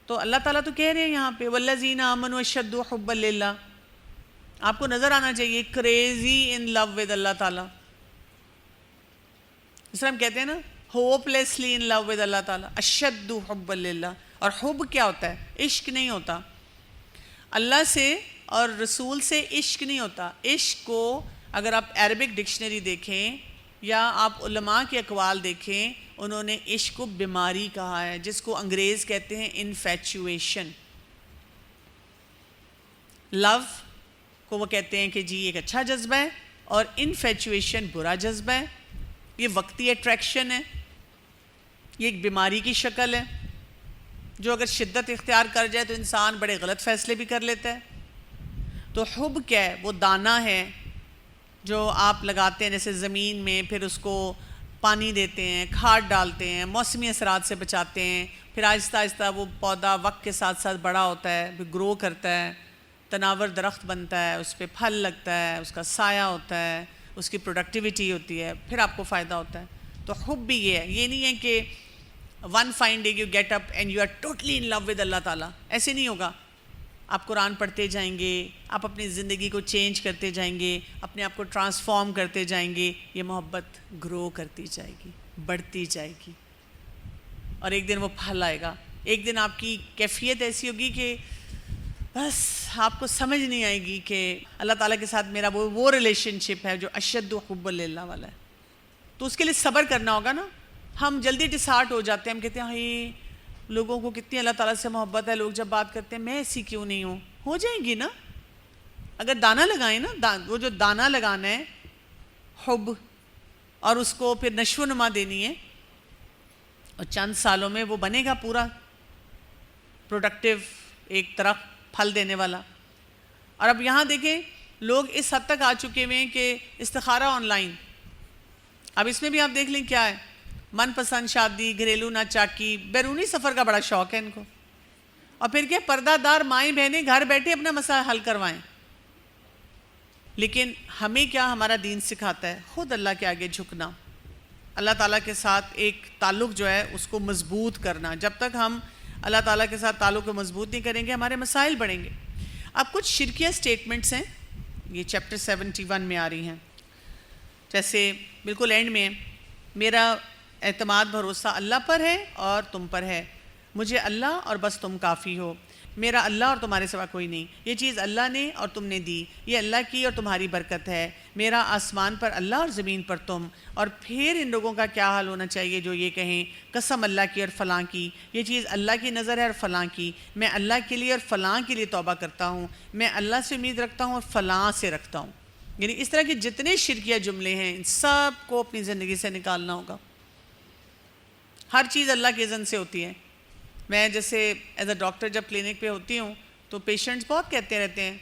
تو اللہ تعالیٰ تو کہہ رہے ہیں یہاں پہ والذین آمنوا اشد حبا للہ. آپ کو نظر آنا چاہیے crazy in love with Allah تعالیٰ. اس طرح ہم کہتے ہیں نا ہوپلیسلی ان لو ود اللہ تعالیٰ. اشد حبا للہ. اور حب کیا ہوتا ہے؟ عشق نہیں ہوتا. اللہ سے اور رسول سے عشق نہیں ہوتا. عشق کو اگر آپ عربک ڈکشنری دیکھیں یا آپ علماء کے اقوال دیکھیں، انہوں نے عشق کو بیماری کہا ہے، جس کو انگریز کہتے ہیں انفیچویشن. لو کو وہ کہتے ہیں کہ جی ایک اچھا جذبہ ہے، اور انفیچویشن برا جذبہ ہے. یہ وقتی اٹریکشن ہے، یہ ایک بیماری کی شکل ہے جو اگر شدت اختیار کر جائے تو انسان بڑے غلط فیصلے بھی کر لیتا ہے. تو حب کیا ہے؟ وہ دانہ ہے جو آپ لگاتے ہیں جیسے زمین میں، پھر اس کو پانی دیتے ہیں، کھاد ڈالتے ہیں، موسمی اثرات سے بچاتے ہیں، پھر آہستہ آہستہ وہ پودا وقت کے ساتھ ساتھ بڑا ہوتا ہے، پھر گرو کرتا ہے، تناور درخت بنتا ہے، اس پہ پھل لگتا ہے، اس کا سایہ ہوتا ہے، اس کی پروڈکٹیوٹی ہوتی ہے، پھر آپ کو فائدہ ہوتا ہے. تو حب بھی یہ ہے. یہ نہیں ہے کہ one fine day you get up and you are totally in love with Allah Taala. ایسے نہیں ہوگا. آپ قرآن پڑھتے جائیں گے، آپ اپنی زندگی کو چینج کرتے جائیں گے، اپنے آپ کو ٹرانسفارم کرتے جائیں گے، یہ محبت گرو کرتی جائے گی، بڑھتی جائے گی، اور ایک دن وہ پھل آئے گا. ایک دن آپ کی کیفیت ایسی ہوگی کہ بس آپ کو سمجھ نہیں آئے گی کہ اللہ تعالیٰ کے ساتھ میرا وہ ریلیشن شپ ہے جو اشد حب للہ والا ہے. تو اس کے لیے صبر کرنا ہوگا نا. ہم جلدی ڈسہارٹ ہو جاتے ہیں، ہم کہتے ہیں ہائی لوگوں کو کتنی اللہ تعالیٰ سے محبت ہے، لوگ جب بات کرتے ہیں میں ایسی کیوں نہیں ہوں. ہو جائیں گی نا اگر دانہ لگائیں نا. وہ جو دانہ لگانا ہے حب، اور اس کو پھر نشو و نما دینی ہے، اور چند سالوں میں وہ بنے گا پورا پروڈکٹیو ایک درخت پھل دینے والا. اور اب یہاں دیکھیں لوگ اس حد تک آ چکے ہوئے ہیں کہ استخارہ آن لائن. اب اس میں بھی آپ دیکھ لیں کیا ہے، من پسند شادی، گھریلو ناچاکی، بیرونی سفر کا بڑا شوق ہے ان کو. اور پھر کیا پردہ دار مائیں بہنیں گھر بیٹھے اپنا مسئلہ حل کروائیں. لیکن ہمیں کیا ہمارا دین سکھاتا ہے؟ خود اللہ کے آگے جھکنا، اللہ تعالیٰ کے ساتھ ایک تعلق جو ہے اس کو مضبوط کرنا. جب تک ہم اللہ تعالیٰ کے ساتھ تعلق کو مضبوط نہیں کریں گے ہمارے مسائل بڑھیں گے. اب کچھ شرکیہ سٹیٹمنٹس ہیں، یہ چیپٹر 71 میں آ رہی ہیں. جیسے بالکل اینڈ میں میرا اعتماد بھروسہ اللہ پر ہے اور تم پر ہے، مجھے اللہ اور بس تم کافی ہو، میرا اللہ اور تمہارے سوا کوئی نہیں، یہ چیز اللہ نے اور تم نے دی، یہ اللہ کی اور تمہاری برکت ہے، میرا آسمان پر اللہ اور زمین پر تم. اور پھر ان لوگوں کا کیا حال ہونا چاہیے جو یہ کہیں قسم اللہ کی اور فلاں کی، یہ چیز اللہ کی نظر ہے اور فلاں کی، میں اللہ کے لیے اور فلاں کے لیے توبہ کرتا ہوں، میں اللہ سے امید رکھتا ہوں اور فلاں سے رکھتا ہوں. یعنی اس طرح کے جتنے شرکیہ جملے ہیں ان سب کو اپنی زندگی سے نکالنا ہوگا. ہر چیز اللہ کے اذن سے ہوتی ہے. میں جیسے ایز اے ڈاکٹر جب کلینک پہ ہوتی ہوں تو پیشنٹس بہت کہتے رہتے ہیں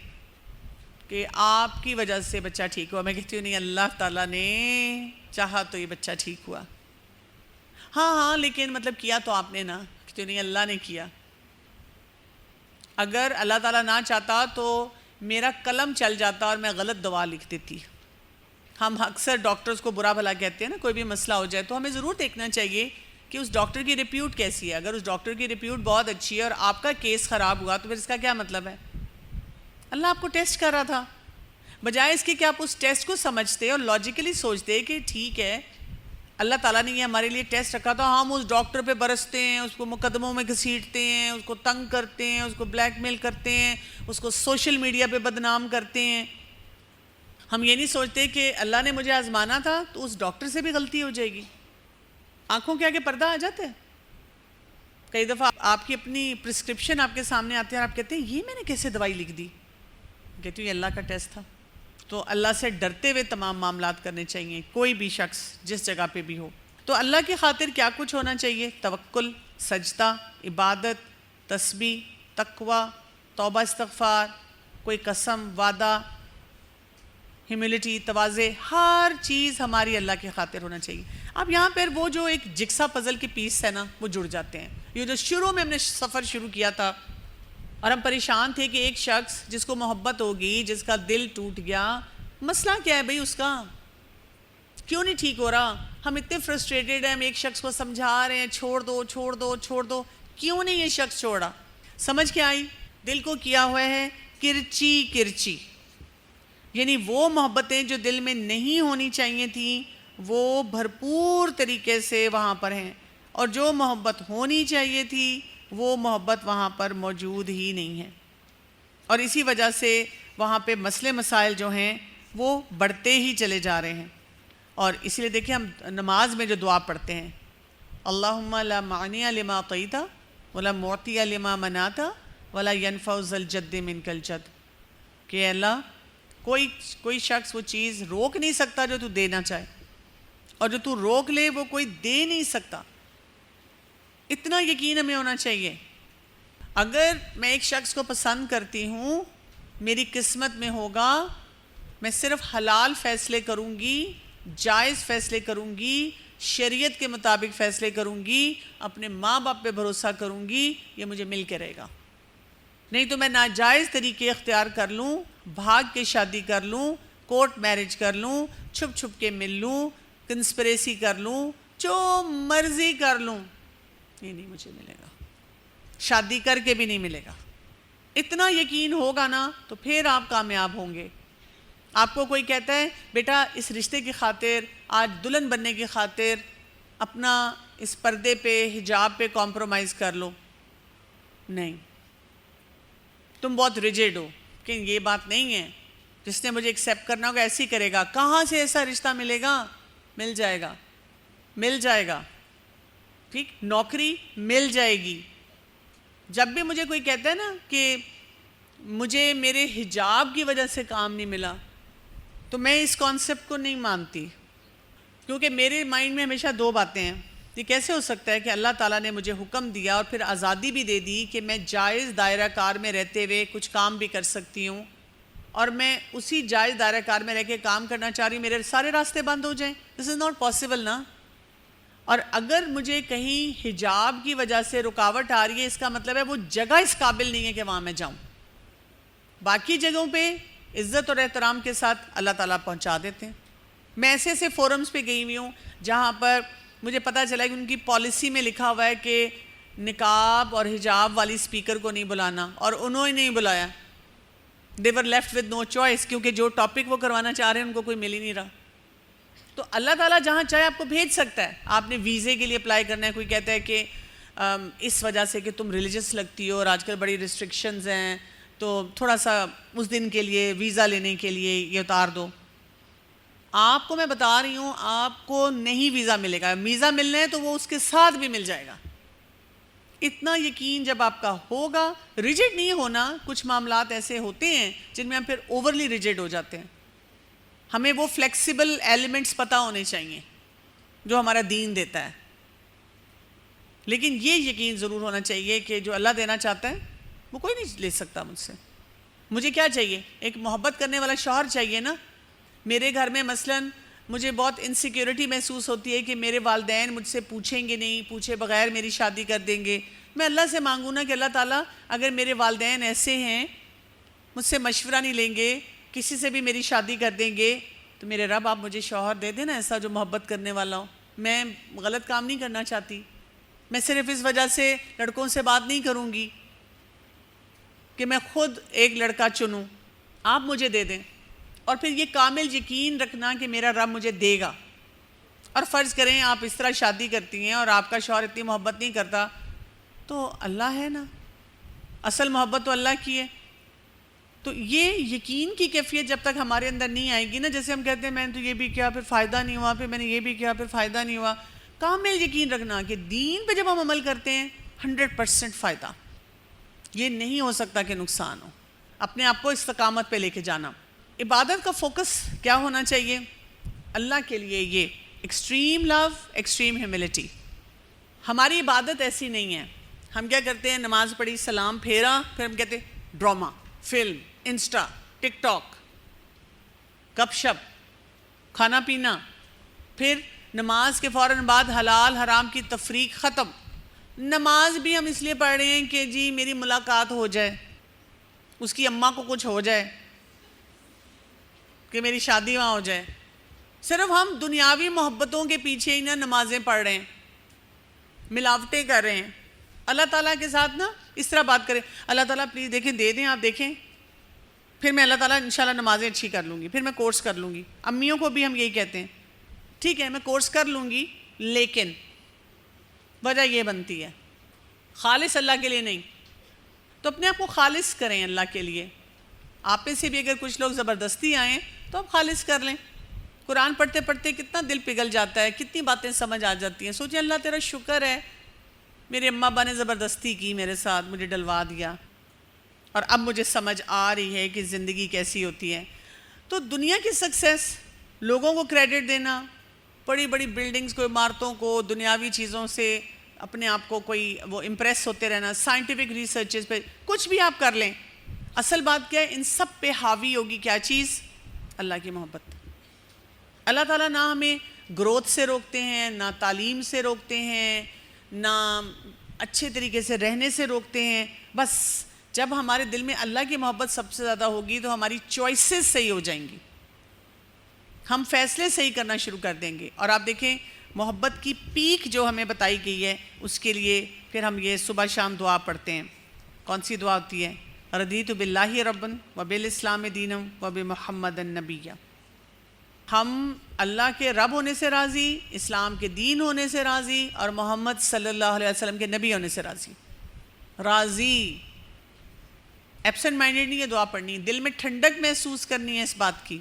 کہ آپ کی وجہ سے بچہ ٹھیک ہوا. میں کہتی ہوں نہیں، اللہ تعالیٰ نے چاہا تو یہ بچہ ٹھیک ہوا. ہاں لیکن مطلب کیا تو آپ نے نا. کہتی ہوں نہیں، اللہ نے کیا. اگر اللہ تعالیٰ نہ چاہتا تو میرا قلم چل جاتا اور میں غلط دوا لکھ دیتی. ہم اکثر ڈاکٹرز کو برا بھلا کہتے ہیں نا، کوئی بھی مسئلہ ہو جائے تو ہمیں ضرور دیکھنا چاہیے کہ اس ڈاکٹر کی ریپیوٹ کیسی ہے. اگر اس ڈاکٹر کی ریپیوٹ بہت اچھی ہے اور آپ کا کیس خراب ہوا تو پھر اس کا کیا مطلب ہے؟ اللہ آپ کو ٹیسٹ کر رہا تھا. بجائے اس کے کہ آپ اس ٹیسٹ کو سمجھتے اور لاجیکلی سوچتے کہ ٹھیک ہے اللہ تعالیٰ نے یہ ہمارے لیے ٹیسٹ رکھا تھا، ہم اس ڈاکٹر پہ برستے ہیں، اس کو مقدموں میں گھسیٹتے ہیں، اس کو تنگ کرتے ہیں، اس کو بلیک میل کرتے ہیں، اس کو سوشل میڈیا پہ بدنام کرتے ہیں. ہم یہ نہیں سوچتے کہ اللہ نے مجھے آزمانا تھا تو اس ڈاکٹر سے بھی غلطی ہو جائے گی. آنکھوں کے آگے پردہ آ جاتا ہے. کئی دفعہ آپ کی اپنی پرسکرپشن آپ کے سامنے آتے ہیں اور آپ کہتے ہیں یہ میں نے کیسے دوائی لکھ دی. کہتی ہوں یہ اللہ کا ٹیسٹ تھا. تو اللہ سے ڈرتے ہوئے تمام معاملات کرنے چاہیے، کوئی بھی شخص جس جگہ پہ بھی ہو. تو اللہ کی خاطر کیا کچھ ہونا چاہیے؟ توکل، سجدہ، عبادت، تسبیح، تقوی، توبہ استغفار، کوئی قسم، وعدہ، ہیوملٹی، تواضع، ہر چیز ہماری اللہ کی خاطر ہونا چاہیے. اب یہاں پر وہ جو ایک جگسا پزل کی پیس ہے نا وہ جڑ جاتے ہیں. یہ جو شروع میں ہم نے سفر شروع کیا تھا اور ہم پریشان تھے کہ ایک شخص جس کو محبت ہوگی، جس کا دل ٹوٹ گیا، مسئلہ کیا ہے بھئی اس کا؟ کیوں نہیں ٹھیک ہو رہا؟ ہم اتنے فرسٹریٹڈ ہیں، ہم ایک شخص کو سمجھا رہے ہیں چھوڑ دو چھوڑ دو چھوڑ دو، کیوں نہیں یہ شخص چھوڑا؟ سمجھ کے آئی؟ دل کو کیا ہوا ہے کرچی کرچی، یعنی وہ محبتیں جو دل میں نہیں ہونی چاہیے تھیں وہ بھرپور طریقے سے وہاں پر ہیں، اور جو محبت ہونی چاہیے تھی وہ محبت وہاں پر موجود ہی نہیں ہے، اور اسی وجہ سے وہاں پہ مسئلے مسائل جو ہیں وہ بڑھتے ہی چلے جا رہے ہیں۔ اور اس لیے دیکھیں ہم نماز میں جو دعا پڑھتے ہیں، اللہم لا معنی لما اعطیت ولا معطی لما منعت ولا ينفع ذا الجد منک الجد، کہ اللہ کوئی شخص وہ چیز روک نہیں سکتا جو تو دینا چاہے، اور جو تو روک لے وہ کوئی دے نہیں سکتا۔ اتنا یقین ہمیں ہونا چاہیے۔ اگر میں ایک شخص کو پسند کرتی ہوں، میری قسمت میں ہوگا، میں صرف حلال فیصلے کروں گی، جائز فیصلے کروں گی، شریعت کے مطابق فیصلے کروں گی، اپنے ماں باپ پہ بھروسہ کروں گی، یہ مجھے مل کے رہے گا۔ نہیں تو میں ناجائز طریقے اختیار کر لوں، بھاگ کے شادی کر لوں، کورٹ میرج کر لوں، چھپ چھپ کے مل لوں، کنسپریسی کر لوں، جو مرضی کر لوں، یہ نہیں مجھے ملے گا، شادی کر کے بھی نہیں ملے گا۔ اتنا یقین ہوگا نا تو پھر آپ کامیاب ہوں گے۔ آپ کو کوئی کہتا ہے بیٹا اس رشتے کی خاطر، آج دلہن بننے کی خاطر اپنا اس پردے پہ حجاب پہ کمپرومائز کر لو، نہیں، تم بہت ریجڈ ہو کہ یہ بات نہیں ہے، جس نے مجھے ایکسیپٹ کرنا ہوگا ایسے ہی کرے گا۔ کہاں سے ایسا رشتہ ملے گا؟ مل جائے گا، مل جائے گا، ٹھیک، نوکری مل جائے گی۔ جب بھی مجھے کوئی کہتا ہے نا کہ مجھے میرے حجاب کی وجہ سے کام نہیں ملا، تو میں اس کانسیپٹ کو نہیں مانتی، کیونکہ میرے مائنڈ میں ہمیشہ دو باتیں ہیں۔ یہ کیسے ہو سکتا ہے کہ اللہ تعالیٰ نے مجھے حکم دیا اور پھر آزادی بھی دے دی کہ میں جائز دائرہ کار میں رہتے ہوئے کچھ کام بھی کر سکتی ہوں، اور میں اسی جائز دائرہ کار میں رہ کے کام کرنا چاہ رہی ہوں، میرے سارے راستے بند ہو جائیں؟ دس از ناٹ پاسبل نا۔ اور اگر مجھے کہیں حجاب کی وجہ سے رکاوٹ آ رہی ہے، اس کا مطلب ہے وہ جگہ اس قابل نہیں ہے کہ وہاں میں جاؤں۔ باقی جگہوں پہ عزت اور احترام کے ساتھ اللہ تعالیٰ پہنچا دیتے ہیں۔ میں ایسے ایسے فورمز پہ گئی ہوئی ہوں جہاں پر مجھے پتہ چلا کہ ان کی پالیسی میں لکھا ہوا ہے کہ نقاب اور حجاب والی اسپیکر کو نہیں بلانا، اور انہوں نے نہیں بلایا۔ they were left with no choice، کیونکہ جو ٹاپک وہ کروانا چاہ رہے ہیں ان کو کوئی مل ہی نہیں رہا۔ تو اللہ تعالیٰ جہاں چاہے آپ کو بھیج سکتا ہے۔ آپ نے ویزے کے لیے اپلائی کرنا ہے، کوئی کہتا ہے کہ اس وجہ سے کہ تم ریلیجس لگتی ہو اور آج کل بڑی ریسٹرکشنز ہیں، تو تھوڑا سا اس دن کے لیے ویزا لینے کے لیے یہ اتار دو۔ آپ کو میں بتا رہی ہوں آپ کو نہیں ویزا ملے گا، ویزا ملنا ہے تو وہ اس کے ساتھ بھی مل جائے گا۔ اتنا یقین جب آپ کا ہوگا، ریجڈ نہیں ہونا۔ کچھ معاملات ایسے ہوتے ہیں جن میں ہم پھر اوورلی ریجڈ ہو جاتے ہیں۔ ہمیں وہ فلیکسیبل ایلیمنٹس پتہ ہونے چاہیے جو ہمارا دین دیتا ہے، لیکن یہ یقین ضرور ہونا چاہیے کہ جو اللہ دینا چاہتا ہے وہ کوئی نہیں لے سکتا مجھ سے۔ مجھے کیا چاہیے؟ ایک محبت کرنے والا شوہر چاہیے نا۔ میرے گھر میں مثلاً مجھے بہت انسیکیورٹی محسوس ہوتی ہے کہ میرے والدین مجھ سے پوچھیں گے نہیں، پوچھے بغیر میری شادی کر دیں گے۔ میں اللہ سے مانگوں نا کہ اللہ تعالیٰ اگر میرے والدین ایسے ہیں، مجھ سے مشورہ نہیں لیں گے، کسی سے بھی میری شادی کر دیں گے، تو میرے رب آپ مجھے شوہر دے دیں نا ایسا جو محبت کرنے والا ہو۔ میں غلط کام نہیں کرنا چاہتی، میں صرف اس وجہ سے لڑکوں سے بات نہیں کروں گی کہ میں خود ایک لڑکا چنوں، آپ مجھے دے دیں۔ اور پھر یہ کامل یقین رکھنا کہ میرا رب مجھے دے گا۔ اور فرض کریں آپ اس طرح شادی کرتی ہیں اور آپ کا شوہر اتنی محبت نہیں کرتا، تو اللہ ہے نا، اصل محبت تو اللہ کی ہے۔ تو یہ یقین کی کیفیت جب تک ہمارے اندر نہیں آئے گی نا، جیسے ہم کہتے ہیں میں نے تو یہ بھی کیا پھر فائدہ نہیں ہوا، پھر میں نے یہ بھی کیا پھر فائدہ نہیں ہوا۔ کامل یقین رکھنا کہ دین پہ جب ہم عمل کرتے ہیں 100% فائدہ، یہ نہیں ہو سکتا کہ نقصان ہو۔ اپنے آپ کو استقامت پہ لے کے جانا۔ عبادت کا فوکس کیا ہونا چاہیے؟ اللہ کے لیے یہ ایکسٹریم لو، ایکسٹریم ہیوملٹی۔ ہماری عبادت ایسی نہیں ہے۔ ہم کیا کرتے ہیں؟ نماز پڑھی، سلام پھیرا، پھر ہم کہتے ہیں ڈرامہ، فلم، انسٹا، ٹک ٹاک، گپ شپ، کھانا پینا، پھر نماز کے فوراً بعد حلال حرام کی تفریق ختم۔ نماز بھی ہم اس لیے پڑھ رہے ہیں کہ جی میری ملاقات ہو جائے، اس کی اماں کو کچھ ہو جائے، کہ میری شادی وہاں ہو جائے۔ صرف ہم دنیاوی محبتوں کے پیچھے ہی نہ نمازیں پڑھ رہے ہیں، ملاوٹیں کر رہے ہیں۔ اللہ تعالیٰ کے ساتھ نا اس طرح بات کریں، اللہ تعالیٰ پلیز دیکھیں دے دیں، آپ دیکھیں، پھر میں اللہ تعالیٰ انشاءاللہ نمازیں اچھی کر لوں گی، پھر میں کورس کر لوں گی. امیوں کو بھی ہم یہی کہتے ہیں، ٹھیک ہے میں کورس کر لوں گی، لیکن وجہ یہ بنتی ہے خالص اللہ کے لیے نہیں. تو اپنے آپ کو خالص کریں اللہ کے لیے. آپ میں سے بھی اگر کچھ لوگ زبردستی آئیں تو آپ خالص کر لیں. قرآن پڑھتے پڑھتے کتنا دل پگھل جاتا ہے، کتنی باتیں سمجھ آ جاتی ہیں. سوچیں اللہ تیرا شکر ہے میرے اماں ابا نے زبردستی کی میرے ساتھ، مجھے ڈلوا دیا، اور اب مجھے سمجھ آ رہی ہے کہ زندگی کیسی ہوتی ہے. تو دنیا کی سکسیس، لوگوں کو کریڈٹ دینا، بڑی بڑی بلڈنگز کو، عمارتوں کو، دنیاوی چیزوں سے اپنے آپ کو کوئی وہ امپریس ہوتے رہنا، سائنٹیفک ریسرچز پہ کچھ بھی آپ کر لیں، اصل بات کیا ہے ان سب پہ حاوی ہوگی کیا چیز؟ اللہ کی محبت. اللہ تعالیٰ نہ ہمیں گروتھ سے روکتے ہیں، نہ تعلیم سے روکتے ہیں، نہ اچھے طریقے سے رہنے سے روکتے ہیں. بس جب ہمارے دل میں اللہ کی محبت سب سے زیادہ ہوگی تو ہماری چوائسز صحیح ہو جائیں گی، ہم فیصلے صحیح کرنا شروع کر دیں گے. اور آپ دیکھیں محبت کی پیک جو ہمیں بتائی گئی ہے، اس کے لیے پھر ہم یہ صبح شام دعا پڑھتے ہیں. کون سی دعا ہوتی ہے؟ رضیت باللہ ربًا وبالاسلام دینا وبمحمد النبیّ. ہم اللہ کے رب ہونے سے راضی، اسلام کے دین ہونے سے راضی، اور محمد صلی اللہ علیہ وسلم کے نبی ہونے سے راضی. راضی، ایبسنٹ مائنڈیڈ نہیں ہے دعا پڑھنی، دل میں ٹھنڈک محسوس کرنی ہے اس بات کی.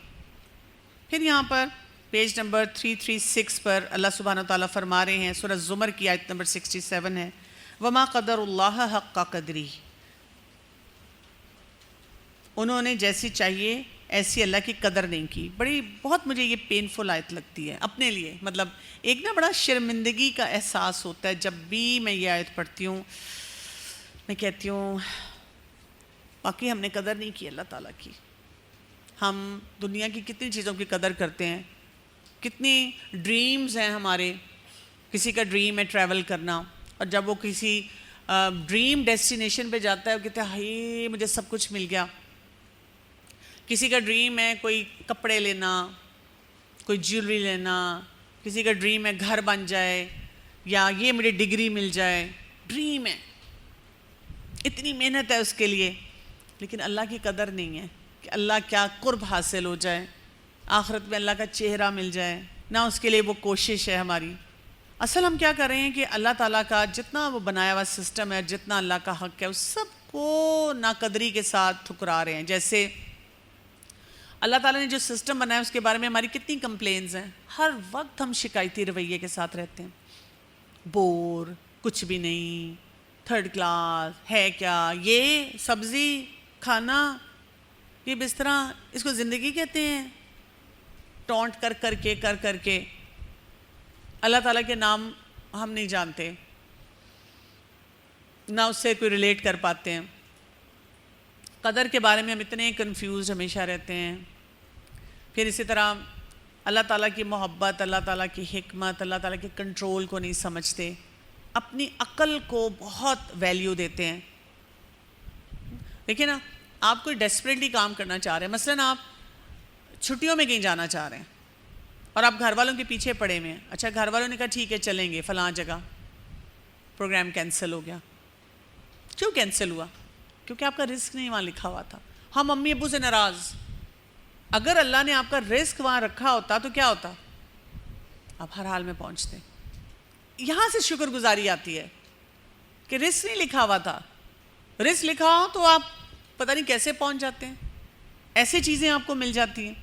پھر یہاں پر پیج نمبر 336 پر اللہ سبحانہ وتعالیٰ فرما رہے ہیں، سورہ زمر کی آیت نمبر 67 ہے، وَمَا قَدَرُ اللَّهَ حَقَّ قَدْرِهِ. انہوں نے جیسی چاہیے ایسی اللہ کی قدر نہیں کی. بہت مجھے یہ پینفل آیت لگتی ہے اپنے لیے. مطلب ایک نا بڑا شرمندگی کا احساس ہوتا ہے جب بھی میں یہ آیت پڑھتی ہوں. میں کہتی ہوں باقی ہم نے قدر نہیں کی اللہ تعالیٰ کی. ہم دنیا کی کتنی چیزوں کی قدر کرتے ہیں، کتنی ڈریمز ہیں ہمارے. کسی کا ڈریم ہے ٹریول کرنا، اور جب وہ کسی ڈریم ڈیسٹینیشن پہ جاتا ہے وہ کہتے ہیں ہائے مجھے سب کچھ مل گیا. کسی کا ڈریم ہے کوئی کپڑے لینا، کوئی جیولری لینا، کسی کا ڈریم ہے گھر بن جائے، یا یہ مجھے ڈگری مل جائے. ڈریم ہے، اتنی محنت ہے اس کے لیے، لیکن اللہ کی قدر نہیں ہے کہ اللہ کیا قرب حاصل ہو جائے، آخرت میں اللہ کا چہرہ مل جائے، نہ اس کے لیے وہ کوشش ہے ہماری. اصل ہم کیا کر رہے ہیں کہ اللہ تعالیٰ کا جتنا وہ بنایا ہوا سسٹم ہے، جتنا اللہ کا حق ہے، اس سب کو ناقدری کے ساتھ ٹھکرا رہے ہیں. جیسے اللہ تعالیٰ نے جو سسٹم بنایا اس کے بارے میں ہماری کتنی کمپلینز ہیں. ہر وقت ہم شکایتی رویے کے ساتھ رہتے ہیں، بور، کچھ بھی نہیں، تھرڈ کلاس ہے کیا، یہ سبزی کھانا، یہ بستر، اس کو زندگی کہتے ہیں. ٹونٹ کر کر کے اللہ تعالیٰ کے نام ہم نہیں جانتے، نہ اس سے کوئی ریلیٹ کر پاتے ہیں. قدر کے بارے میں ہم اتنے کنفیوز ہمیشہ رہتے ہیں. پھر اسی طرح اللہ تعالیٰ کی محبت، اللہ تعالیٰ کی حکمت، اللہ تعالیٰ کے کنٹرول کو نہیں سمجھتے، اپنی عقل کو بہت ویلیو دیتے ہیں. دیکھیں نا، آپ کوئی ڈیسپریٹلی کام کرنا چاہ رہے ہیں، مثلاً آپ چھٹیوں میں کہیں جانا چاہ رہے ہیں اور آپ گھر والوں کے پیچھے پڑے ہوئے ہیں. اچھا گھر والوں نے کہا ٹھیک ہے چلیں گے فلاں جگہ، پروگرام کینسل ہو گیا. کیوں کینسل ہوا؟ کیونکہ آپ کا رزق نہیں وہاں لکھا ہوا تھا. ہم امی ابو سے ناراض. اگر اللہ نے آپ کا رزق وہاں رکھا ہوتا تو کیا ہوتا؟ آپ ہر حال میں پہنچتے. یہاں سے شکر گزاری آتی ہے کہ رزق نہیں لکھا ہوا تھا. رزق لکھا ہو تو آپ پتہ نہیں کیسے پہنچ جاتے ہیں، ایسے چیزیں آپ کو مل جاتی ہیں.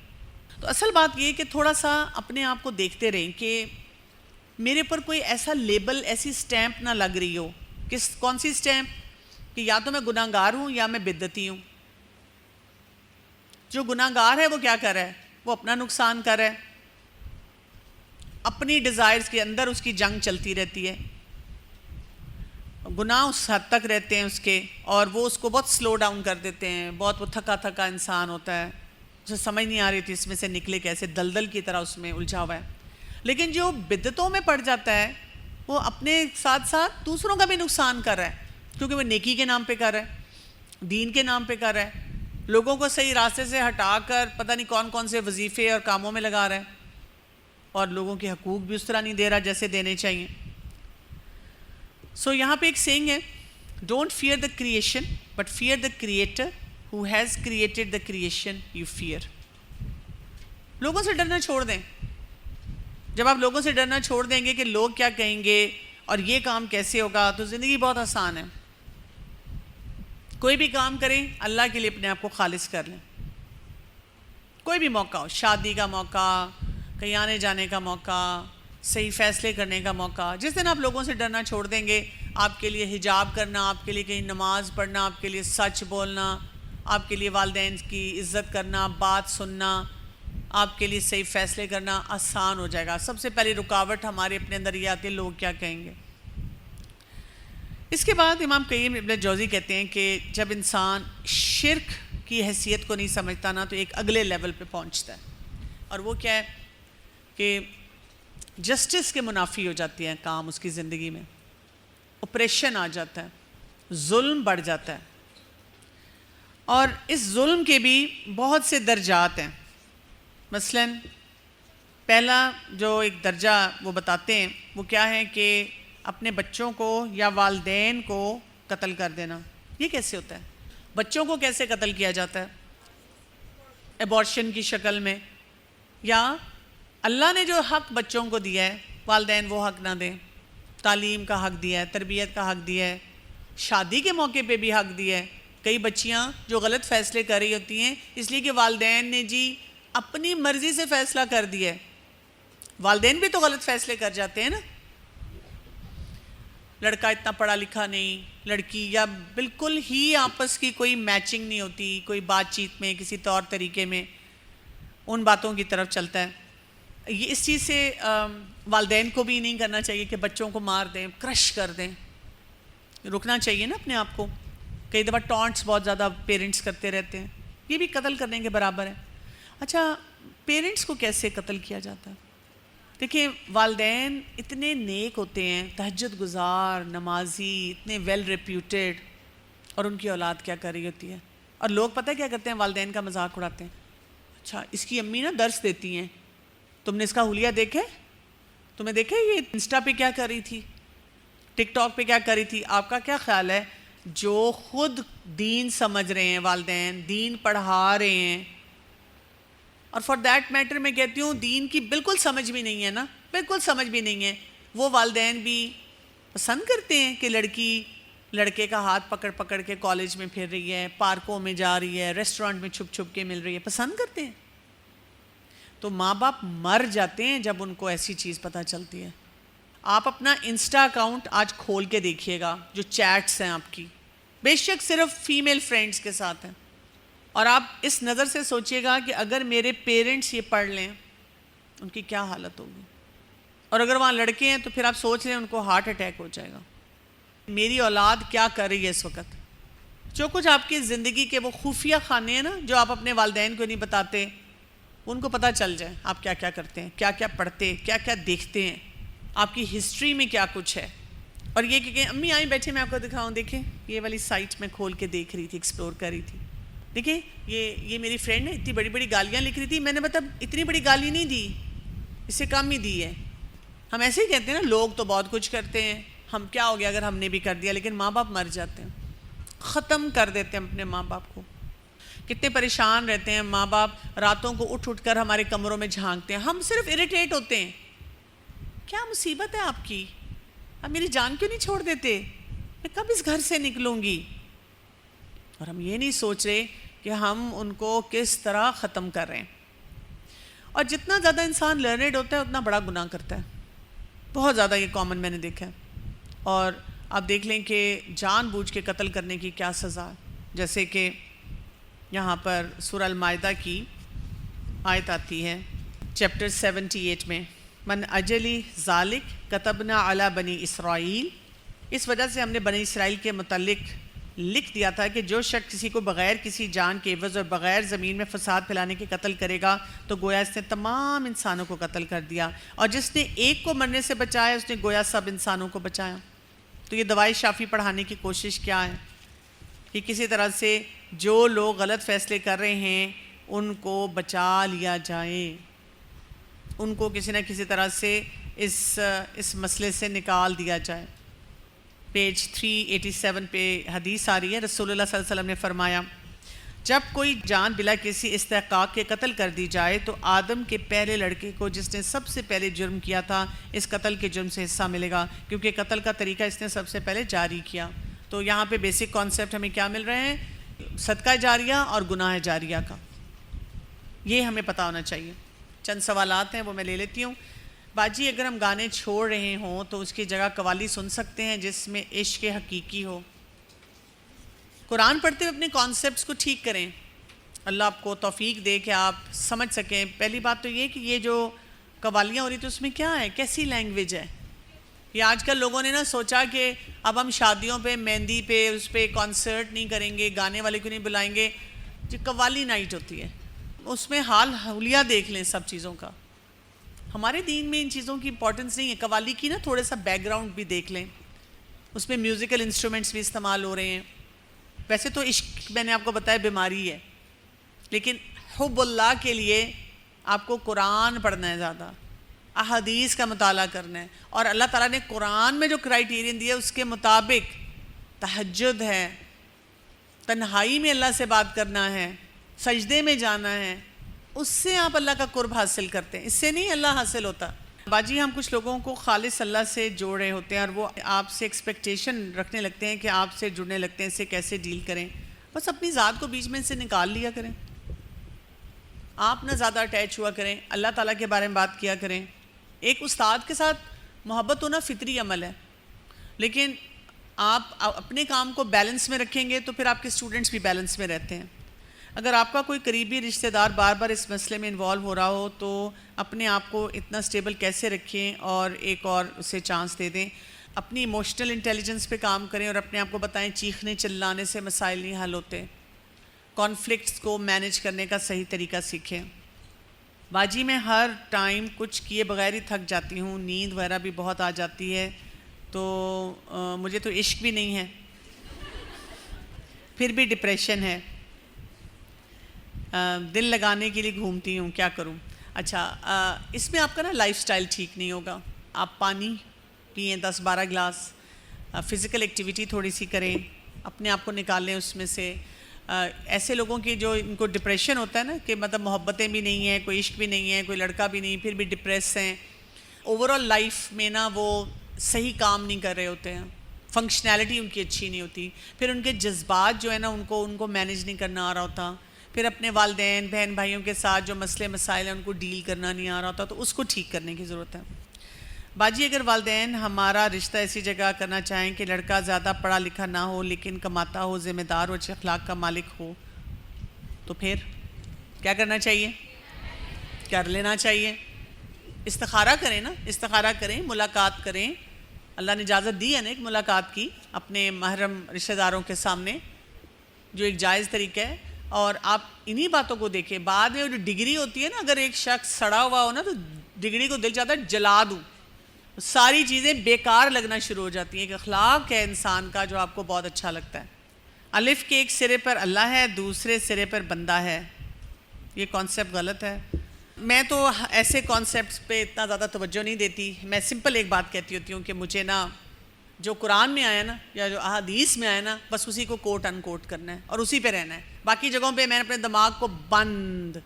تو اصل بات یہ کہ تھوڑا سا اپنے آپ کو دیکھتے رہیں کہ میرے پر کوئی ایسا لیبل، ایسی سٹیمپ نہ لگ رہی ہو. کون سی سٹیمپ؟ کہ یا تو میں گناہ گار ہوں یا میں بدعتی ہوں. جو گناہ گار ہے وہ کیا کر رہا ہے؟ وہ اپنا نقصان کر رہا ہے، اپنی ڈیزائرز کے اندر اس کی جنگ چلتی رہتی ہے. گناہ اس حد تک رہتے ہیں اس کے، اور وہ اس کو بہت سلو ڈاؤن کر دیتے ہیں. بہت وہ تھکا تھکا انسان ہوتا ہے، اسے سمجھ نہیں آ رہی تھی اس میں سے نکلے کیسے، دلدل کی طرح اس میں الجھا ہوا ہے. لیکن جو بدعتوں میں پڑ جاتا ہے وہ اپنے ساتھ ساتھ دوسروں کا بھی نقصان کر رہا ہے، کیونکہ وہ نیکی کے نام پہ کر رہا ہے، دین کے نام پہ کر رہا ہے، لوگوں کو صحیح راستے سے ہٹا کر پتہ نہیں کون کون سے وظیفے اور کاموں میں لگا رہا ہے، اور لوگوں کے حقوق بھی اس طرح نہیں دے رہا جیسے دینے چاہیے. سو یہاں پہ ایک سینگ ہے، don't fear the creation but fear the creator who has created the creation you fear. لوگوں سے ڈرنا چھوڑ دیں. جب آپ لوگوں سے ڈرنا چھوڑ دیں گے کہ لوگ کیا کہیں گے اور یہ کام کیسے ہوگا، تو زندگی بہت آسان ہے. کوئی بھی کام کریں اللہ کے لیے اپنے آپ کو خالص کر لیں. کوئی بھی موقع ہو، شادی کا موقع، کہیں آنے جانے کا موقع، صحیح فیصلے کرنے کا موقع، جس دن آپ لوگوں سے ڈرنا چھوڑ دیں گے، آپ کے لیے حجاب کرنا، آپ کے لیے کہیں نماز پڑھنا، آپ کے لیے سچ بولنا، آپ کے لیے والدین کی عزت کرنا، بات سننا، آپ کے لیے صحیح فیصلے کرنا آسان ہو جائے گا. سب سے پہلی رکاوٹ ہمارے اپنے اندر یہ آتی ہے، لوگ کیا کہیں گے. اس کے بعد امام قیم ابن جوزی کہتے ہیں کہ جب انسان شرک کی حیثیت کو نہیں سمجھتا نا، تو ایک اگلے لیول پہ پہنچتا ہے. اور وہ کیا ہے کہ جسٹس کے منافی ہو جاتی ہیں کام اس کی زندگی میں، اپریشن آ جاتا ہے، ظلم بڑھ جاتا ہے. اور اس ظلم کے بھی بہت سے درجات ہیں. مثلا پہلا جو ایک درجہ وہ بتاتے ہیں وہ کیا ہے کہ اپنے بچوں کو یا والدین کو قتل کر دینا. یہ کیسے ہوتا ہے؟ بچوں کو کیسے قتل کیا جاتا ہے؟ ایبورشن کی شکل میں، یا اللہ نے جو حق بچوں کو دیا ہے والدین وہ حق نہ دیں. تعلیم کا حق دیا ہے، تربیت کا حق دیا ہے، شادی کے موقع پہ بھی حق دیا ہے. کئی بچیاں جو غلط فیصلے کر رہی ہوتی ہیں اس لیے کہ والدین نے جی اپنی مرضی سے فیصلہ کر دیا ہے. والدین بھی تو غلط فیصلے کر جاتے ہیں نا. لڑکا اتنا پڑھا لکھا نہیں، لڑکی، یا بالکل ہی آپس کی کوئی میچنگ نہیں ہوتی، کوئی بات چیت میں کسی طور طریقے میں ان باتوں کی طرف چلتا ہے. یہ اس چیز سے والدین کو بھی نہیں کرنا چاہیے کہ بچوں کو مار دیں، کرش کر دیں. رکنا چاہیے نا اپنے آپ کو. کئی دفعہ ٹانٹس بہت زیادہ پیرنٹس کرتے رہتے ہیں، یہ بھی قتل کرنے کے برابر ہے. اچھا، پیرنٹس کو کیسے قتل کیا جاتا ہے؟ دیکھیں، والدین اتنے نیک ہوتے ہیں، تہجد گزار، نمازی، اتنے ویل ریپیوٹیڈ، اور ان کی اولاد کیا کر رہی ہوتی ہے. اور لوگ پتہ کیا کرتے ہیں؟ والدین کا مذاق اڑاتے ہیں. اچھا، اس کی امی نا درس دیتی ہیں، تم نے اس کا حلیہ دیکھے؟ تمہیں دیکھے یہ انسٹا پہ کیا کر رہی تھی، ٹک ٹاک پہ کیا کر رہی تھی؟ آپ کا کیا خیال ہے جو خود دین سمجھ رہے ہیں، والدین دین پڑھا رہے ہیں، اور فار دیٹ میٹر میں کہتی ہوں دین کی بالکل سمجھ بھی نہیں ہے نا، بالکل سمجھ بھی نہیں ہے، وہ والدین بھی پسند کرتے ہیں کہ لڑکی لڑکے کا ہاتھ پکڑ پکڑ کے کالج میں پھر رہی ہے، پارکوں میں جا رہی ہے، ریسٹورنٹ میں چھپ چھپ کے مل رہی ہے، پسند کرتے ہیں. تو ماں باپ مر جاتے ہیں جب ان کو ایسی چیز پتہ چلتی ہے. آپ اپنا انسٹا اکاؤنٹ آج کھول کے دیکھیے گا، جو چیٹس ہیں آپ کی، بے شک صرف فیمیل فرینڈز کے ساتھ ہیں، اور آپ اس نظر سے سوچئے گا کہ اگر میرے پیرنٹس یہ پڑھ لیں ان کی کیا حالت ہوگی. اور اگر وہاں لڑکے ہیں تو پھر آپ سوچ لیں ان کو ہارٹ اٹیک ہو جائے گا. میری اولاد کیا کر رہی ہے اس وقت. جو کچھ آپ کی زندگی کے وہ خفیہ خانے ہیں نا، جو آپ اپنے والدین کو نہیں بتاتے، ان کو پتہ چل جائے آپ کیا کیا کرتے ہیں، کیا کیا پڑھتے، کیا کیا دیکھتے ہیں، آپ کی ہسٹری میں کیا کچھ ہے. اور یہ کہ امی آئیں بیٹھے میں آپ کو دکھاؤں، دیکھیں یہ والی سائٹ میں کھول کے دیکھ رہی تھی، ایکسپلور کر رہی تھی. دیکھیں یہ میری فرینڈ نے اتنی بڑی بڑی گالیاں لکھ رہی تھی، میں نے مطلب اتنی بڑی گالی نہیں دی، اس سے کم ہی دی ہے. ہم ایسے ہی کہتے ہیں نا، لوگ تو بہت کچھ کرتے ہیں، ہم کیا ہو گیا اگر ہم نے بھی کر دیا. لیکن ماں باپ مر جاتے ہیں، ختم کر دیتے ہیں اپنے ماں باپ کو. کتنے پریشان رہتے ہیں ماں باپ، راتوں کو اٹھ اٹھ کر ہمارے کمروں میں جھانکتے ہیں، ہم صرف اریٹیٹ ہوتے ہیں. کیا مصیبت ہے آپ کی، اب میری جان کیوں نہیں چھوڑ دیتے، میں کب اس گھر سے نکلوں گی. اور ہم یہ نہیں سوچ رہے کہ ہم ان کو کس طرح ختم کر رہے ہیں. اور جتنا زیادہ انسان لرنڈ ہوتا ہے اتنا بڑا گناہ کرتا ہے. بہت زیادہ یہ کامن میں نے دیکھا ہے. اور آپ دیکھ لیں کہ جان بوجھ کے قتل کرنے کی کیا سزا ہے. جیسے کہ یہاں پر سورہ المائدہ کی آیت آتی ہے چیپٹر 78 میں، من اجلی ذالک کتبنا علی بنی اسرائیل، اس وجہ سے ہم نے بنی اسرائیل کے متعلق لکھ دیا تھا کہ جو شخص کسی کو بغیر کسی جان کے عوض اور بغیر زمین میں فساد پھیلانے کے قتل کرے گا تو گویا اس نے تمام انسانوں کو قتل کر دیا، اور جس نے ایک کو مرنے سے بچایا اس نے گویا سب انسانوں کو بچایا. تو یہ دوائی شافی پڑھانے کی کوشش کیا ہے کہ کسی طرح سے جو لوگ غلط فیصلے کر رہے ہیں ان کو بچا لیا جائے، ان کو کسی نہ کسی طرح سے اس مسئلے سے نکال دیا جائے. پیج 387 پہ حدیث آ رہی ہے، رسول اللہ صلی اللہ علیہ وسلم نے فرمایا جب کوئی جان بلا کسی استحقاق کے قتل کر دی جائے تو آدم کے پہلے لڑکے کو جس نے سب سے پہلے جرم کیا تھا اس قتل کے جرم سے حصہ ملے گا، کیونکہ قتل کا طریقہ اس نے سب سے پہلے جاری کیا۔ تو یہاں پہ بیسک کانسیپٹ ہمیں کیا مل رہے ہیں؟ صدقہ جاریہ اور گناہ جاریہ کا، یہ ہمیں پتہ ہونا چاہیے۔ چند سوالات ہیں وہ میں لے لیتی ہوں۔ باجی اگر ہم گانے چھوڑ رہے ہوں تو اس کی جگہ قوالی سن سکتے ہیں جس میں عشق حقیقی ہو۔ قرآن پڑھتے ہوئے اپنے کانسیپٹس کو ٹھیک کریں، اللہ آپ کو توفیق دے کہ آپ سمجھ سکیں۔ پہلی بات تو یہ کہ یہ جو قوالیاں ہو رہی تو اس میں کیا ہے، کیسی لینگویج ہے؟ یہ آج کل لوگوں نے نا سوچا کہ اب ہم شادیوں پہ، مہندی پہ، اس پہ کانسرٹ نہیں کریں گے، گانے والے کو نہیں بلائیں گے، جو قوالی نائٹ ہوتی ہے اس میں حال حولیہ دیکھ لیں سب چیزوں کا۔ ہمارے دین میں ان چیزوں کی امپورٹنس نہیں ہے۔ قوالی کی نا تھوڑا سا بیک گراؤنڈ بھی دیکھ لیں، اس میں میوزیکل انسٹرومنٹس بھی استعمال ہو رہے ہیں۔ ویسے تو عشق میں نے آپ کو بتایا بیماری ہے، لیکن حب اللہ کے لیے آپ کو قرآن پڑھنا ہے، زیادہ احادیث کا مطالعہ کرنا ہے، اور اللہ تعالیٰ نے قرآن میں جو کرائیٹیرین دیا اس کے مطابق تہجد ہے، تنہائی میں اللہ سے بات کرنا ہے، سجدے میں جانا ہے، اس سے آپ اللہ کا قرب حاصل کرتے ہیں، اس سے نہیں اللہ حاصل ہوتا۔ باجی ہم کچھ لوگوں کو خالص اللہ سے جوڑ رہے ہوتے ہیں اور وہ آپ سے ایکسپیکٹیشن رکھنے لگتے ہیں کہ آپ سے جڑنے لگتے ہیں، اس سے کیسے ڈیل کریں۔ بس اپنی ذات کو بیچ میں سے نکال لیا کریں، آپ نہ زیادہ اٹیچ ہوا کریں، اللہ تعالیٰ کے بارے میں بات کیا کریں۔ ایک استاد کے ساتھ محبت ہونا فطری عمل ہے، لیکن آپ اپنے کام کو بیلنس میں رکھیں گے تو پھر آپ کے اسٹوڈنٹس بھی بیلنس میں رہتے ہیں۔ اگر آپ کا کوئی قریبی رشتہ دار بار بار اس مسئلے میں انوالو ہو رہا ہو تو اپنے آپ کو اتنا سٹیبل کیسے رکھیں اور ایک اور اسے چانس دے دیں۔ اپنی ایموشنل انٹیلیجنس پہ کام کریں اور اپنے آپ کو بتائیں چیخنے چلانے سے مسائل نہیں حل ہوتے۔ کانفلکٹس کو مینیج کرنے کا صحیح طریقہ سیکھیں۔ باجی میں ہر ٹائم کچھ کیے بغیر ہی تھک جاتی ہوں، نیند وغیرہ بھی بہت آ جاتی ہے، تو مجھے تو عشق بھی نہیں ہے، پھر بھی ڈپریشن ہے، دل لگانے کے لیے گھومتی ہوں، کیا کروں؟ اچھا، اس میں آپ کا نا لائف سٹائل ٹھیک نہیں ہوگا۔ آپ پانی پئیں 10-12 گلاس، فزیکل ایکٹیویٹی تھوڑی سی کریں، اپنے آپ کو نکالیں اس میں سے۔ ایسے لوگوں کی جو ان کو ڈپریشن ہوتا ہے نا کہ مطلب محبتیں بھی نہیں ہیں، کوئی عشق بھی نہیں ہے، کوئی لڑکا بھی نہیں، پھر بھی ڈپریس ہیں، اوور آل لائف میں نا وہ صحیح کام نہیں کر رہے ہوتے ہیں، فنکشنالٹی ان کی اچھی نہیں ہوتی، پھر ان کے جذبات جو ہے نا ان کو مینیج نہیں کرنا آ رہا ہوتا، پھر اپنے والدین بہن بھائیوں کے ساتھ جو مسئلے مسائل ہیں ان کو ڈیل کرنا نہیں آ رہا ہوتا، تو اس کو ٹھیک کرنے کی ضرورت ہے۔ باجی اگر والدین ہمارا رشتہ ایسی جگہ کرنا چاہیں کہ لڑکا زیادہ پڑھا لکھا نہ ہو لیکن کماتا ہو، ذمہ دار اور اچھے اخلاق کا مالک ہو، تو پھر کیا کرنا چاہیے؟ کر لینا چاہیے، استخارہ کریں نا، استخارہ کریں، ملاقات کریں۔ اللہ نے اجازت دی ہے نا ایک ملاقات کی اپنے محرم رشتہ داروں کے سامنے، جو ایک جائز طریقہ ہے، اور آپ انہی باتوں کو دیکھیں۔ بعد میں وہ جو ڈگری ہوتی ہے نا، اگر ایک شخص سڑا ہوا ہو نا تو ڈگری کو دل چاہتا ہے جلا دوں، ساری چیزیں بیکار لگنا شروع ہو جاتی ہیں۔ ایک اخلاق ہے انسان کا جو آپ کو بہت اچھا لگتا ہے۔ الف کے ایک سرے پر اللہ ہے، دوسرے سرے پر بندہ ہے، یہ کانسیپٹ غلط ہے۔ میں تو ایسے کانسیپٹس پہ اتنا زیادہ توجہ نہیں دیتی، میں سمپل ایک بات کہتی ہوتی ہوں کہ مجھے نا جو قرآن میں آیا نا یا جو احادیث میں آیا نا بس اسی کو کوٹ ان کوٹ کرنا ہے اور اسی پہ رہنا ہے۔ باقی جگہوں پہ میں نے اپنے دماغ کو بند،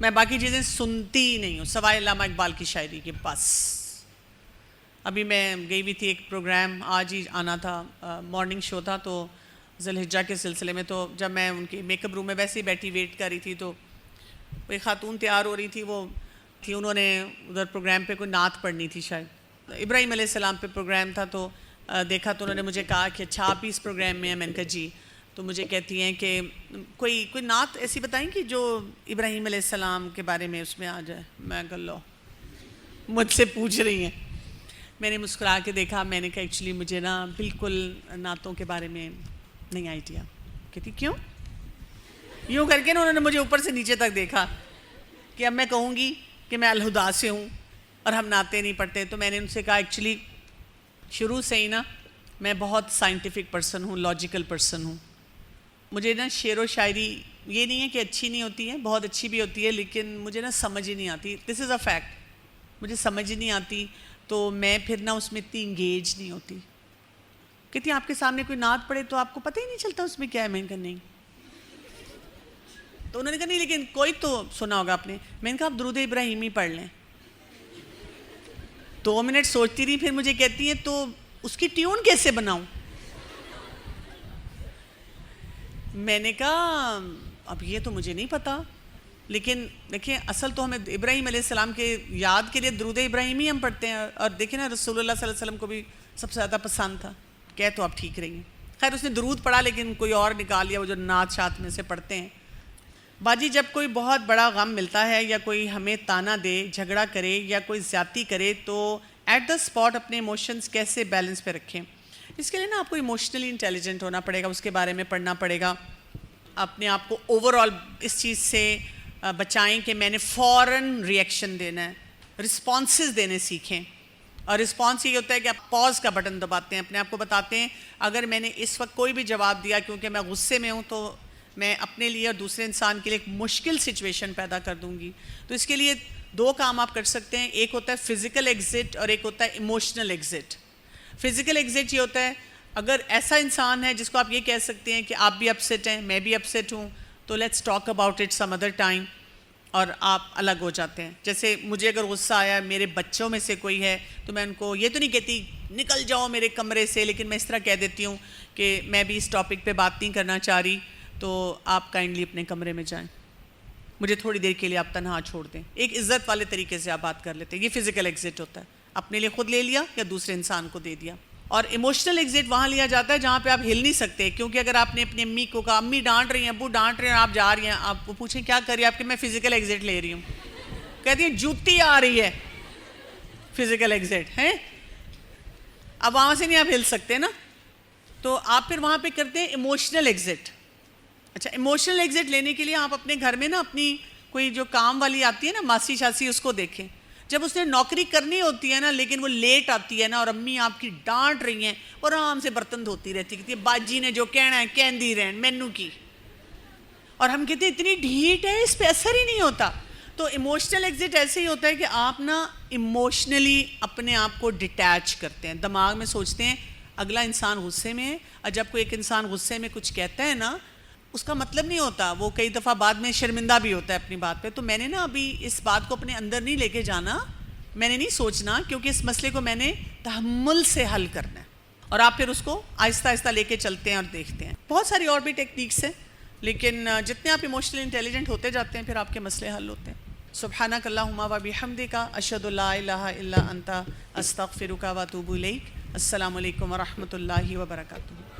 میں باقی چیزیں سنتی ہی نہیں ہوں سوائے علامہ اقبال کی شاعری کے بس۔ ابھی میں گئی ہوئی تھی ایک پروگرام، آج ہی آنا تھا، مارننگ شو تھا، تو ذی الحجہ کے سلسلے میں، تو جب میں ان کے میک اپ روم میں ویسے ہی بیٹھی ویٹ کر رہی تھی تو ایک خاتون تیار ہو رہی تھی، وہ تھی، انہوں نے ادھر پروگرام پہ کوئی نعت پڑھنی تھی، شاید ابراہیم علیہ السلام پہ پروگرام تھا، تو دیکھا تو انہوں نے مجھے کہا کہ اچھا آپ ہی اس پروگرام میں ہیں؟ میں نے کہا جی۔ تو مجھے کہتی ہیں کہ کوئی نعت ایسی بتائیں کہ جو ابراہیم علیہ السلام کے بارے میں اس میں آ جائے۔ میں کہا لو مجھ سے پوچھ رہی ہیں۔ میں نے مسکرا کے دیکھا، میں نے کہا ایکچولی مجھے نا بالکل نعتوں کے بارے میں نہیں آئیڈیا۔ کہتی کیوں؟ یوں کر کے نا انہوں نے مجھے اوپر سے نیچے تک دیکھا کہ اب میں کہوں گی کہ میں الہدا سے ہوں اور ہم نعتیں نہیں پڑھتے۔ تو میں نے ان سے کہا ایکچولی شروع سے ہی نا میں بہت سائنٹیفک پرسن ہوں، لاجیکل پرسن ہوں، مجھے نا شعر و شاعری یہ نہیں ہے کہ اچھی نہیں ہوتی ہے، بہت اچھی بھی ہوتی ہے، لیکن مجھے نا سمجھ ہی نہیں آتی، دس از اے فیکٹ، مجھے سمجھ ہی نہیں آتی، تو میں پھر نا اس میں اتنی انگیج نہیں ہوتی۔ کہتی ہیں آپ کے سامنے کوئی نعت پڑھے تو آپ کو پتہ ہی نہیں چلتا اس میں کیا ہے. میں نے کہا نہیں. تو انہوں نے کہا نہیں لیکن کوئی تو سنا ہوگا آپ نے. میں نے کہا آپ درود ابراہیمی پڑھ لیں. 2 منٹ سوچتی رہی, پھر مجھے کہتی ہیں تو اس کی ٹیون کیسے بناؤں. میں نے کہا اب یہ تو مجھے نہیں پتا, لیکن دیکھیں اصل تو ہمیں ابراہیم علیہ السلام کے یاد کے لیے درود ابراہیمی ہم پڑھتے ہیں, اور دیکھیں نا رسول اللہ صلی اللہ علیہ وسلم کو بھی سب سے زیادہ پسند تھا. کہہ تو آپ ٹھیک رہی ہیں. خیر اس نے درود پڑھا لیکن کوئی اور نکال لیا, وہ جو نعت شات میں سے پڑھتے ہیں. باجی جب کوئی بہت بڑا غم ملتا ہے یا کوئی ہمیں تانا دے, جھگڑا کرے یا کوئی زیادتی کرے, تو ایٹ دا اسپاٹ اپنے ایموشنز کیسے بیلنس پہ رکھیں. اس کے لیے نا آپ کو ایموشنلی انٹیلیجنٹ ہونا پڑے گا, اس کے بارے میں پڑھنا پڑے گا. اپنے آپ کو اوور آل اس چیز سے بچائیں کہ میں نے فوراً ریئیکشن دینا ہے, رسپانسز دینے سیکھیں. اور رسپانس یہ ہوتا ہے کہ آپ پاز کا بٹن دباتے ہیں, اپنے آپ کو بتاتے ہیں اگر میں نے اس وقت کوئی بھی جواب دیا کیونکہ میں غصے میں ہوں تو میں اپنے لیے اور دوسرے انسان کے لیے ایک مشکل سچویشن پیدا کر دوں گی. تو اس کے لیے 2 کام آپ کر سکتے ہیں, ایک ہوتا ہے فزیکل ایگزٹ اور ایک ہوتا ہے ایموشنل ایگزٹ. فزیکل ایگزٹ یہ ہوتا ہے اگر ایسا انسان ہے جس کو آپ یہ کہہ سکتے ہیں کہ آپ بھی اپسٹ ہیں, میں بھی اپسٹ ہوں, تو let's talk about it some other time, اور آپ الگ ہو جاتے ہیں. جیسے مجھے اگر غصہ آیا, میرے بچوں میں سے کوئی ہے, تو میں ان کو یہ تو نہیں کہتی نکل جاؤ میرے کمرے سے, لیکن میں اس طرح کہہ دیتی ہوں کہ میں بھی اس ٹاپک پہ بات نہیں کرنا چاہ رہی, تو آپ کائنڈلی اپنے کمرے میں جائیں, مجھے تھوڑی دیر کے لیے آپ تنہا چھوڑ دیں. ایک عزت والے طریقے سے آپ بات کر لیتے ہیں. یہ فزیکل ایگزٹ ہوتا ہے, اپنے لیے خود لے لیا یا دوسرے انسان کو دے دیا. اور ایموشنل ایگزٹ وہاں لیا جاتا ہے جہاں پہ آپ ہل نہیں سکتے, کیونکہ اگر آپ نے اپنی امی کو کہا امی ڈانٹ رہی ہیں, ابو ڈانٹ رہے ہیں, آپ جا رہی ہیں, آپ کو پوچھیں کیا کر رہی ہے آپ, کہ میں فزیکل ایگزٹ لے رہی ہوں. کہتی ہیں جوتی آ رہی ہے, فزیکل ایگزٹ ہے. اب وہاں سے نہیں آپ ہل سکتے نا, تو آپ پھر وہاں پہ کرتے ہیں ایموشنل ایگزٹ. اچھا ایموشنل ایگزٹ لینے کے لیے آپ اپنے گھر میں نا اپنی کوئی جو کام والی آتی ہے نا, ماسی شاسی, اس کو دیکھیں. جب اس نے نوکری کرنی ہوتی ہے نا لیکن وہ لیٹ آتی ہے نا, اور امی آپ کی ڈانٹ رہی ہیں, اور آرام سے برتن دھوتی رہتی, کہتی ہے باجی نے جو کہنا ہے کہندی رہن مینو کی, اور ہم کہتے ہیں اتنی ڈھیٹ ہے, اس پہ اثر ہی نہیں ہوتا. تو ایموشنل ایگزٹ ایسے ہی ہوتا ہے کہ آپ نا ایموشنلی اپنے آپ کو ڈیٹیچ کرتے ہیں, دماغ میں سوچتے ہیں اگلا انسان غصے میں ہے, اور جب کوئی ایک انسان غصے میں کچھ کہتا ہے نا, اس کا مطلب نہیں ہوتا, وہ کئی دفعہ بعد میں شرمندہ بھی ہوتا ہے اپنی بات پہ. تو میں نے نا ابھی اس بات کو اپنے اندر نہیں لے کے جانا, میں نے نہیں سوچنا, کیونکہ اس مسئلے کو میں نے تحمل سے حل کرنا ہے, اور آپ پھر اس کو آہستہ آہستہ لے کے چلتے ہیں اور دیکھتے ہیں. بہت ساری اور بھی ٹیکنیکس ہیں, لیکن جتنے آپ ایموشنلی انٹیلیجنٹ ہوتے جاتے ہیں پھر آپ کے مسئلے حل ہوتے ہیں. سبحانک اللہم و بحمدک, اشہد ان لا الہ الا انت, استغفرک و اتوب الیک. السلام علیکم و رحمۃ اللہ وبرکاتہ.